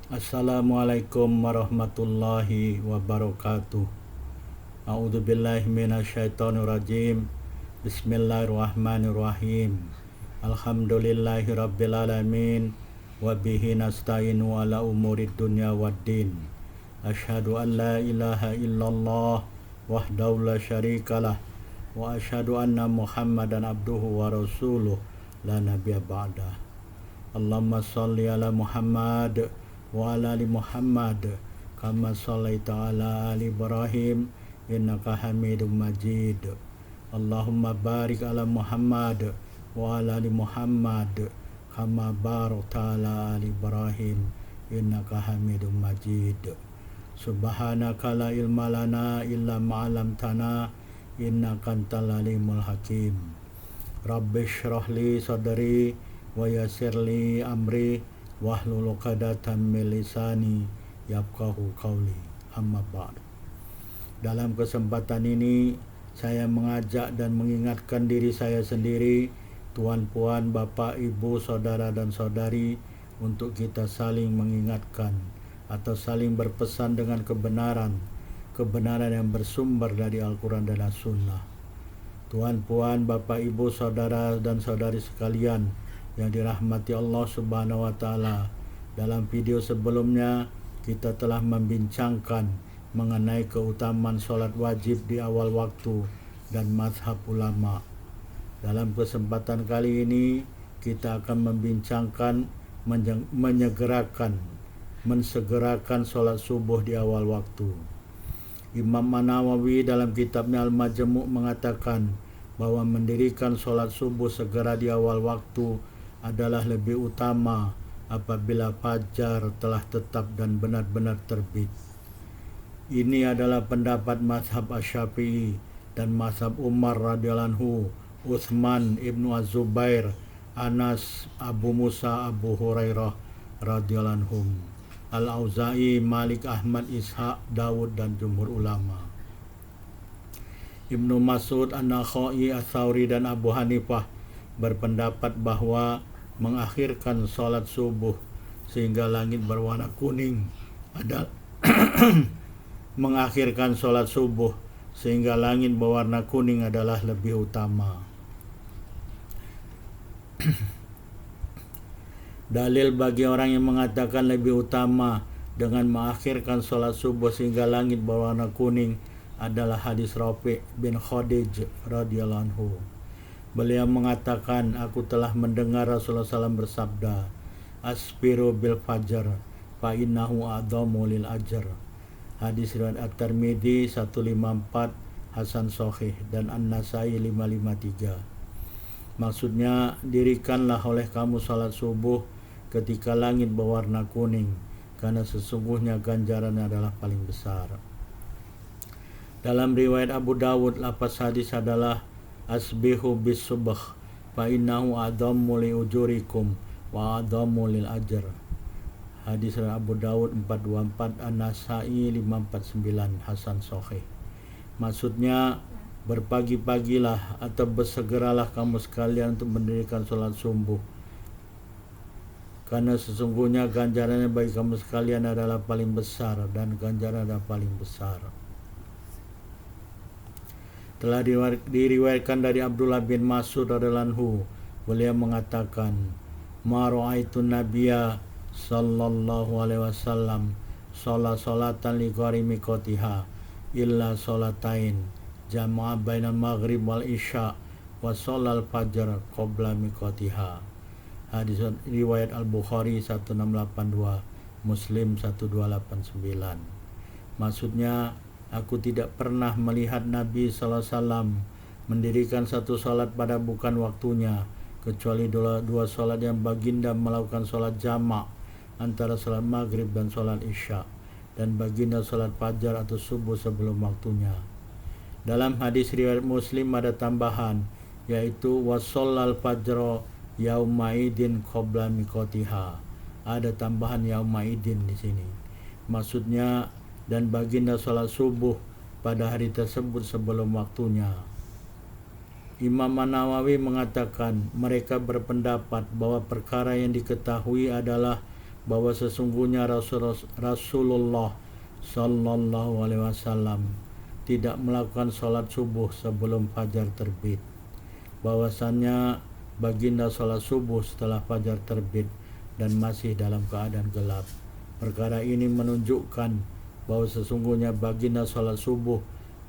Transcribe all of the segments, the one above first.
Assalamualaikum warahmatullahi wabarakatuh. A'udzubillahi minasyaitonirrajim. Bismillahirrahmanirrahim. Alhamdulillahi rabbil alamin wa bihi nasta'inu ala umurid dunya waddin. Asyhadu an la ilaha illallah wahdahu la syarikalah wa asyhadu anna Muhammadan abduhu wa rasuluh la nabiyya ba'dah. Allahumma shalli ala Muhammad wa ala ali Muhammad kama shallaita ala ali Ibrahim innaka Hamidum Majid. Allahumma barik ala Muhammad wa ala ali Muhammad kama barakta ala ali Ibrahim innaka Hamidum Majid. Subhanaka la ilma lana illa ma 'allamtana innaka antal alimul hakim. Rabbi shrah li sadri wa yassir li amri wahlul 'uqdatam min lisani yafqahu qawli. Amma ba'd. Dalam kesempatan ini saya mengajak dan mengingatkan diri saya sendiri, tuan-puan, bapak, ibu, saudara dan saudari, untuk kita saling mengingatkan atau saling berpesan dengan kebenaran yang bersumber dari Al-Quran dan As-Sunnah. Tuan-puan, bapak, ibu, saudara dan saudari sekalian yang dirahmati Allah Subhanahu wa Ta'ala, dalam video sebelumnya kita telah membincangkan mengenai keutamaan sholat wajib di awal waktu dan mazhab ulama. Dalam kesempatan kali ini kita akan membincangkan mensegerakan sholat subuh di awal waktu. Imam An-Nawawi dalam kitabnya Al-Majmu' mengatakan bahwa mendirikan sholat subuh segera di awal waktu adalah lebih utama apabila fajar telah tetap dan benar-benar terbit. Ini adalah pendapat mazhab Asy-Syafi'i dan mazhab Umar radhiyallahu anhu, Utsman ibnu Az-Zubair, Anas, Abu Musa, Abu Hurairah radhiyallahu anhum, Al-Auza'i, Malik, Ahmad, Ishaq, Dawud dan jumhur ulama. Ibnu Mas'ud, An-Nakhai, Ats-Tsauri dan Abu Hanifah berpendapat bahwa mengakhirkan sholat subuh sehingga langit berwarna kuning adalah mengakhirkan sholat subuh sehingga langit berwarna kuning adalah lebih utama. Dalil bagi orang yang mengatakan lebih utama dengan mengakhirkan sholat subuh sehingga langit berwarna kuning adalah hadis Rafi' bin Khadij radhiyallahu anhu. Beliau mengatakan, aku telah mendengar Rasulullah SAW bersabda, asbiru bil fajar fa innahu a'dhamu lil ajr. Hadis riwayat At-Tirmidzi 154, Hasan Sahih, dan An-Nasai 553. Maksudnya, dirikanlah oleh kamu salat subuh ketika langit berwarna kuning, karena sesungguhnya ganjarannya adalah paling besar. Dalam riwayat Abu Dawud, lafaz hadis adalah asbihu bis subh fa innahu a'dhammu li ujurikum wa a'dhammu lil ajr. Hadis Abu Dawud 424, An-Nasai 549, Hasan Sahih. Maksudnya, berpagi-pagilah atau bersegeralah kamu sekalian untuk mendirikan sholat subuh, karena sesungguhnya ganjarannya bagi kamu sekalian adalah paling besar, dan ganjaran adalah paling besar. Telah diriwayatkan dari Abdullah bin Mas'ud radhiyallahu anhu, beliau mengatakan, ma ra'aitun nabiyya sallallahu alaihi wasallam salatan li ghairi miqatiha illa salatain jama'a bainal maghrib wal isya wa sholal fajr qabla miqatiha. Hadis riwayat Al-Bukhari 1682, Muslim 1289. Maksudnya, aku tidak pernah melihat Nabi SAW mendirikan satu salat pada bukan waktunya, kecuali dua salat yang baginda melakukan salat jamak antara salat maghrib dan salat isya, dan baginda salat fajar atau subuh sebelum waktunya. Dalam hadis riwayat Muslim ada tambahan, yaitu wasallal fajr yaumaidin qabla miqatiha. Ada tambahan yaumaidin di sini. Maksudnya, dan baginda sholat subuh pada hari tersebut sebelum waktunya. Imam An-Nawawi mengatakan mereka berpendapat bahwa perkara yang diketahui adalah bahwa sesungguhnya Rasulullah Sallallahu Alaihi Wasallam tidak melakukan sholat subuh sebelum fajar terbit. Bahwasannya baginda sholat subuh setelah fajar terbit dan masih dalam keadaan gelap. Perkara ini menunjukkan bahwa sesungguhnya baginda sholat subuh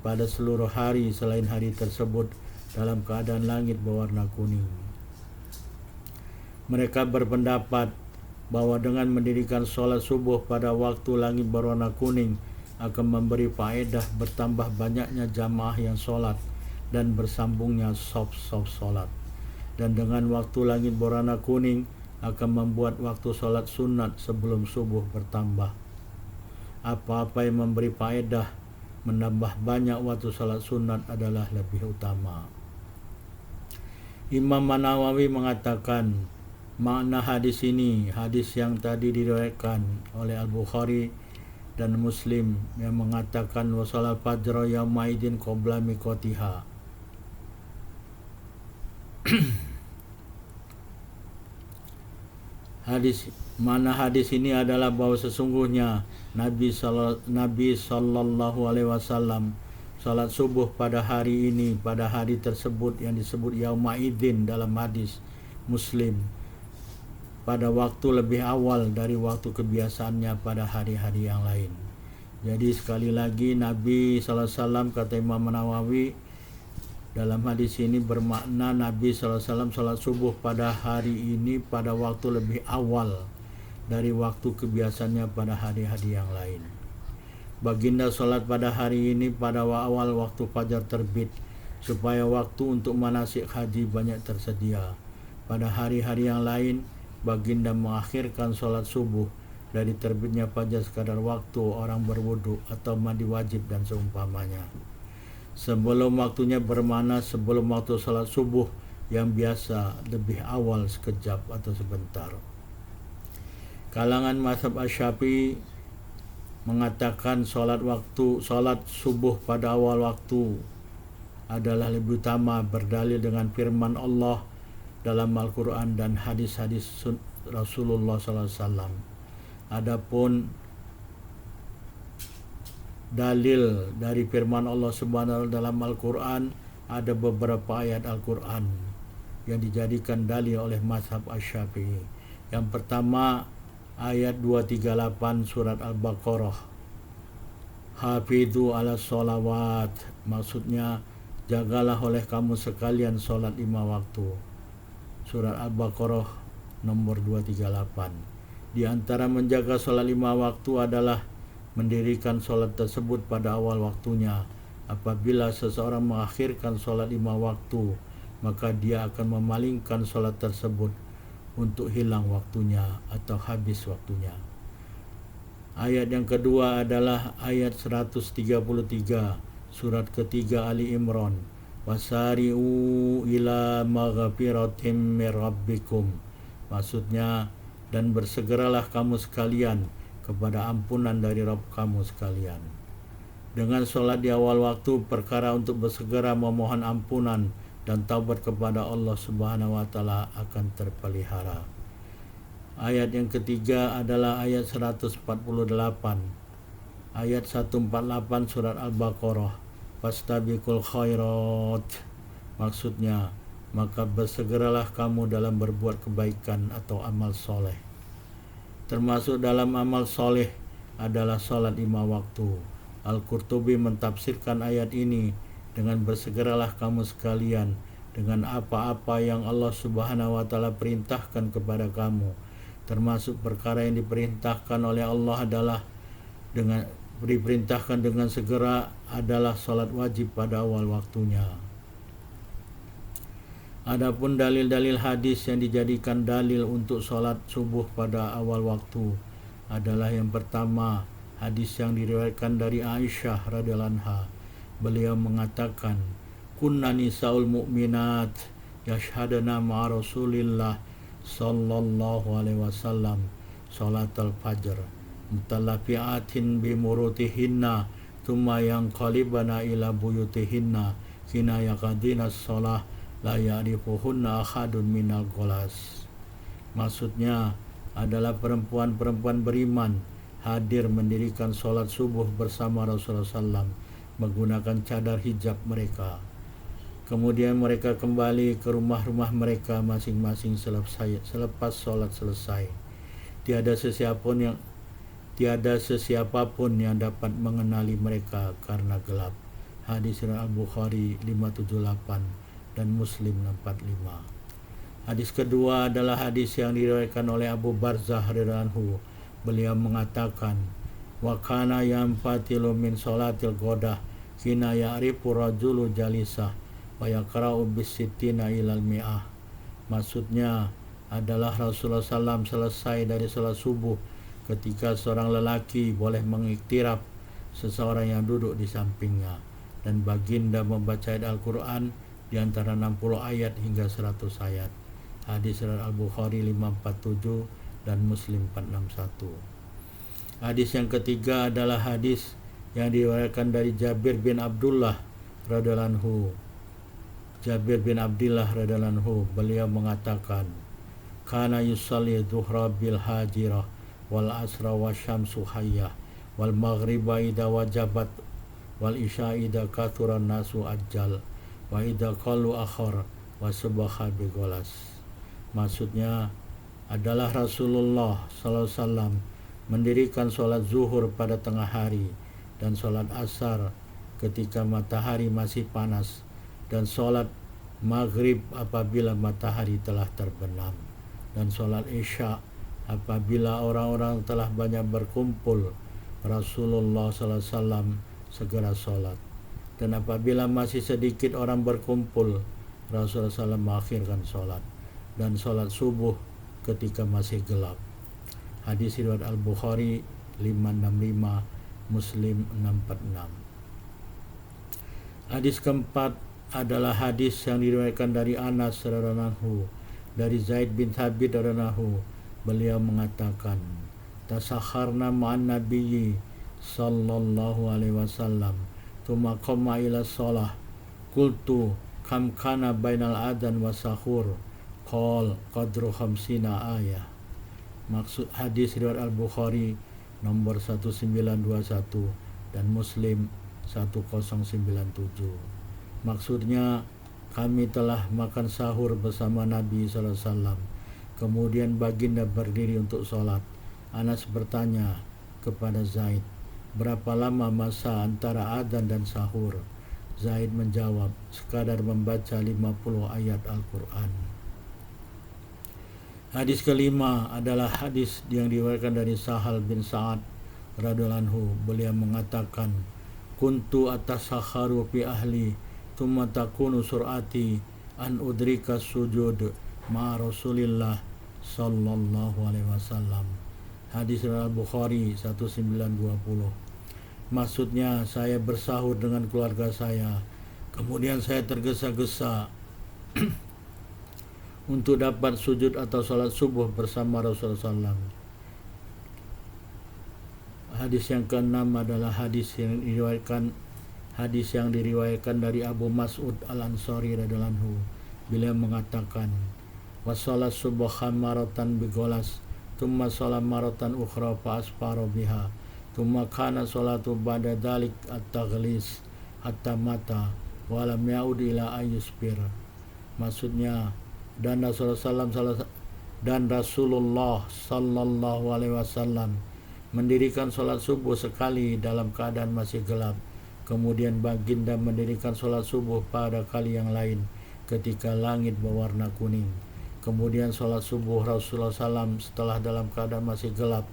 pada seluruh hari selain hari tersebut dalam keadaan langit berwarna kuning. Mereka berpendapat bahwa dengan mendirikan sholat subuh pada waktu langit berwarna kuning akan memberi faedah bertambah banyaknya jamaah yang sholat dan bersambungnya saf-saf sholat. Dan dengan waktu langit berwarna kuning akan membuat waktu sholat sunat sebelum subuh bertambah. Apa-apa yang memberi faedah menambah banyak waktu sholat sunat adalah lebih utama. Imam Nawawi mengatakan makna hadis ini, hadis yang tadi diriwayatkan oleh Al-Bukhari dan Muslim yang mengatakan wassalat fajr yaumaidin qabla miqatiha. Mana hadis ini adalah bahwa sesungguhnya Nabi Sallallahu Alaihi Wasallam salat subuh pada hari ini, pada hari tersebut yang disebut Yaumaidin dalam hadis Muslim, pada waktu lebih awal dari waktu kebiasaannya pada hari-hari yang lain. Jadi sekali lagi Nabi Sallallahu Alaihi Wasallam, kata Imam Nawawi, dalam hadis ini bermakna Nabi SAW salat subuh pada hari ini pada waktu lebih awal dari waktu kebiasaannya pada hari-hari yang lain. Baginda salat pada hari ini pada awal waktu fajar terbit supaya waktu untuk manasik haji banyak tersedia. Pada hari-hari yang lain baginda mengakhirkan salat subuh dari terbitnya fajar sekadar waktu orang berwudu atau mandi wajib dan seumpamanya. Sebelum waktunya bermakna sebelum waktu salat subuh yang biasa lebih awal sekejap atau sebentar. Kalangan mazhab Asy-Syafi'i mengatakan salat subuh pada awal waktu adalah lebih utama berdalil dengan firman Allah dalam Al-Quran dan hadis-hadis Rasulullah SAW. Adapun dalil dari firman Allah Subhanahu wa taala dalam Al-Quran, ada beberapa ayat Al-Quran yang dijadikan dalil oleh mazhab Asy-Syafi'i. Yang pertama ayat 238 surat Al-Baqarah, Hafidhu ala sholawat, maksudnya jagalah oleh kamu sekalian sholat 5 waktu. Surat Al-Baqarah nomor 238. Di antara menjaga sholat 5 waktu adalah mendirikan sholat tersebut pada awal waktunya. Apabila seseorang mengakhirkan sholat 5 waktu, maka dia akan memalingkan sholat tersebut untuk hilang waktunya atau habis waktunya. Ayat yang kedua adalah ayat 133 surat ketiga Ali Imran, wasari'u ila maghfiratim mir rabbikum, maksudnya dan bersegeralah kamu sekalian kepada ampunan dari Rabb kamu sekalian. Dengan sholat di awal waktu perkara untuk bersegera memohon ampunan dan taubat kepada Allah Subhanahu wa taala akan terpelihara. Ayat yang ketiga adalah ayat 148. Ayat 148 surat Al-Baqarah, fastabiqul khairat, maksudnya maka bersegeralah kamu dalam berbuat kebaikan atau amal soleh. Termasuk dalam amal soleh adalah salat 5 waktu. Al-Qurtubi mentafsirkan ayat ini dengan bersegeralah kamu sekalian dengan apa-apa yang Allah Subhanahu wa taala perintahkan kepada kamu. Termasuk perkara yang diperintahkan oleh Allah adalah diperintahkan dengan segera adalah salat wajib pada awal waktunya. Adapun dalil-dalil hadis yang dijadikan dalil untuk sholat subuh pada awal waktu adalah yang pertama, hadis yang diriwayatkan dari Aisyah radhiyallahu anha. Beliau mengatakan, kunna nisaul mu'minat yashhadana ma'a Rasulillah sallallahu alaihi wasallam sholatal fajr mutalafiatin bimurutihinna thumma yanqalibana ila buyutihinna kina yaqadina sholah la ya'rifuhunna ahadun minal golas. Maksudnya adalah perempuan-perempuan beriman hadir mendirikan sholat subuh bersama Rasulullah SAW menggunakan cadar hijab mereka. Kemudian mereka kembali ke rumah-rumah mereka masing-masing selepas sholat selesai. Tiada sesiapapun yang dapat mengenali mereka karena gelap. Hadis riwayat Al-Bukhari 578 dan Muslim 45. Hadis kedua adalah hadis yang diriwayatkan oleh Abu Barzah radhiyallahu anhu. Beliau mengatakan, wa kana yanfatilu min sholatil ghadah hina ya'rifu rajulu jalisah wa yaqra'u bis-sittina ilal mi'ah. Maksudnya adalah Rasulullah SAW selesai dari sholat subuh ketika seorang lelaki boleh mengiktiraf seseorang yang duduk di sampingnya, dan baginda membaca ayat Al-Quran di antara 60 ayat hingga 100 ayat. Hadis riwayat Al-Bukhari 547 dan Muslim 461. Hadis yang ketiga adalah hadis yang diriwayatkan dari Jabir bin Abdullah radhiyallahu anhu. Jabir bin Abdullah radhiyallahu anhu, beliau mengatakan, kana yusalli dhuhra bil hajirah wal asra wasyamsu hayyah wal maghriba idza wajabat wal isya idza kathuran nasu ajjal wa idza qallu akhar wa subaha bi ghalas. Maksudnya adalah Rasulullah SAW mendirikan sholat zuhur pada tengah hari dan sholat asar ketika matahari masih panas dan sholat maghrib apabila matahari telah terbenam dan sholat isya apabila orang-orang telah banyak berkumpul. Rasulullah SAW segera sholat, dan apabila masih sedikit orang berkumpul, Rasulullah SAW mengakhirkan sholat dan sholat subuh ketika masih gelap. Hadis riwayat Al-Bukhari 565, Muslim 646. Hadis keempat adalah hadis yang diriwayatkan dari Anas radhiyallahu anhu dari Zaid bin Thabit radhiyallahu anhu. Beliau mengatakan, tasakharna ma'an nabiyyi sallallahu alaihi wasallam tsumma qama ila shalah qultu kam kana bainal adzan wa sahur qol qadru khamsina ayah. Maksud hadis riwayat Al-Bukhari nomor 1921 dan Muslim 1097. Maksudnya, kami telah makan sahur bersama Nabi SAW. Kemudian baginda berdiri untuk sholat. Anas bertanya kepada Zaid, berapa lama masa antara adzan dan sahur? Zaid menjawab, sekadar membaca 50 ayat Al-Quran. Hadis kelima adalah hadis yang diriwayatkan dari Sahal bin Sa'ad radhiyallahu anhu. Beliau mengatakan, kuntu atasakharu fi ahli thumma takunu sur'ati an udrika sujud ma Rasulillah sallallahu alaihi wasallam. Hadis riwayat Bukhari 1920. Maksudnya, saya bersahur dengan keluarga saya, kemudian saya tergesa-gesa untuk dapat sujud atau salat subuh bersama Rasulullah SAW. Hadis yang keenam adalah hadis yang diriwayatkan dari Abu Mas'ud Al-Ansari radhiyallahu anhu. Beliau mengatakan, wassalat subha maratan bigolas thumma salat maratan ukhra fa asfara biha thumma kana salatu ba'da dzalik at-taghlis hatta mata wa lam yaud ila ayyusbir. Maksudnya, dan Rasulullah sallallahu alaihi wasallam mendirikan sholat subuh sekali dalam keadaan masih gelap. Kemudian baginda mendirikan sholat subuh pada kali yang lain ketika langit berwarna kuning. Kemudian sholat subuh Rasulullah SAW setelah dalam keadaan masih gelap,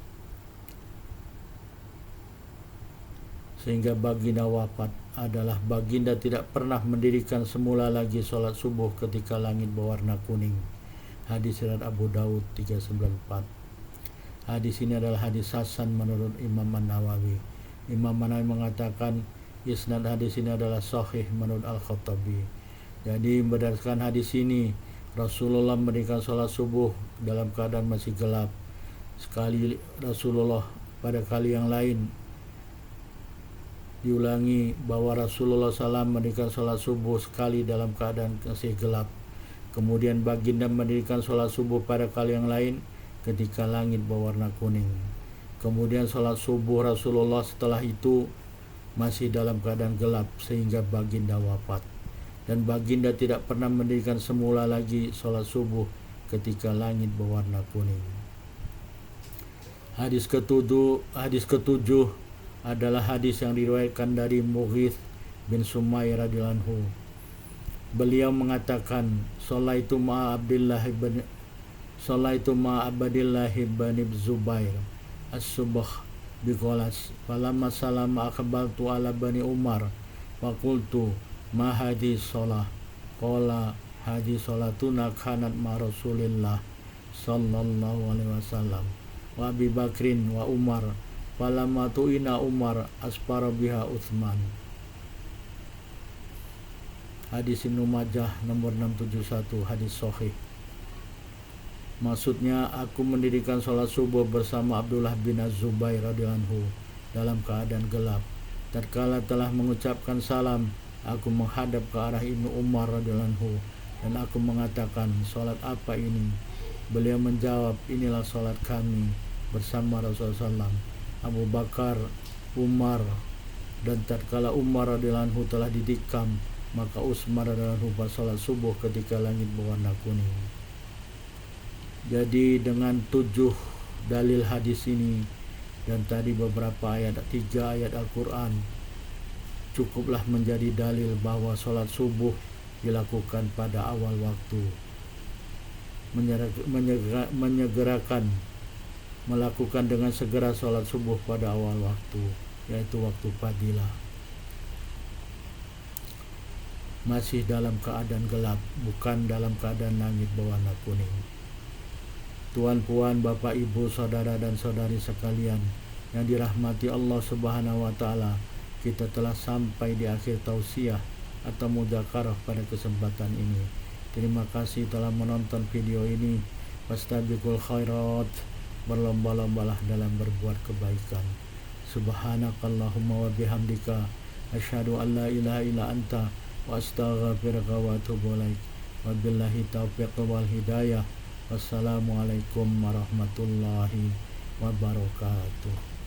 sehingga baginda wafat. Adalah baginda tidak pernah mendirikan semula lagi sholat subuh ketika langit berwarna kuning. Hadis riwayat Abu Daud 394. Hadis ini adalah hadis hasan menurut Imam An-Nawawi. Imam An-Nawawi mengatakan isnad hadis ini adalah sahih menurut Al-Khattabi. Jadi berdasarkan hadis ini, Rasulullah mendirikan sholat subuh dalam keadaan masih gelap. Sekali Rasulullah pada kali yang lain diulangi bahwa Rasulullah SAW mendirikan sholat subuh sekali dalam keadaan masih gelap. Kemudian baginda mendirikan sholat subuh pada kali yang lain ketika langit berwarna kuning. Kemudian sholat subuh Rasulullah setelah itu masih dalam keadaan gelap sehingga baginda wafat. Dan baginda tidak pernah mendirikan semula lagi sholat subuh ketika langit berwarna kuning. Hadis ketujuh adalah hadis yang diriwayatkan dari Mughith bin Sumair radhiyallahu anhu. Beliau mengatakan, Sholaitu ma'a Abdillah bin Zubair as-subh biqolas falamma salama akhbaltu ala bani Umar faqultu ma hadhihi sholah qala hadhihi sholatuna kanat ma Rasulillah sallallahu alaihi wasallam wa Abi Bakrin wa Umar falamma tu'ina Umar aspara biha Utsman. Hadis Ibnu Majah nomor 671, hadis sahih. Maksudnya, aku mendirikan sholat subuh bersama Abdullah bin Az-Zubair radhiyallahu anhu dalam keadaan gelap. Tatkala telah mengucapkan salam, aku menghadap ke arah Ibnu Umar radhiyallahu anhu dan aku mengatakan, sholat apa ini? Beliau menjawab, inilah sholat kami bersama Rasulullah SAW, Abu Bakar, Umar, dan tatkala Umar radhiyallahu anhu telah ditikam, maka Utsman radhiyallahu anhu sholat subuh ketika langit berwarna kuning. Jadi dengan 7 dalil hadis ini dan tadi beberapa ayat, 3 ayat Al-Quran, cukuplah menjadi dalil bahwa sholat subuh dilakukan pada awal waktu. Menyegerakan melakukan dengan segera sholat subuh pada awal waktu, yaitu waktu fadilah. Masih dalam keadaan gelap, bukan dalam keadaan langit berwarna kuning. Tuan-puan, bapak, ibu, saudara dan saudari sekalian yang dirahmati Allah Subhanahu wa taala, kita telah sampai di akhir tausiah atau mudzakarah pada kesempatan ini. Terima kasih telah menonton video ini. Fastabiqul khairat, berlomba-lombalah dalam berbuat kebaikan. Subhanakallahumma wa bihamdika asyhadu an la ilaha illa anta wa astaghfiruka wa atubu ilaik. Wabillahi taufiq wal hidayah. Wassalamualaikum warahmatullahi wabarakatuh.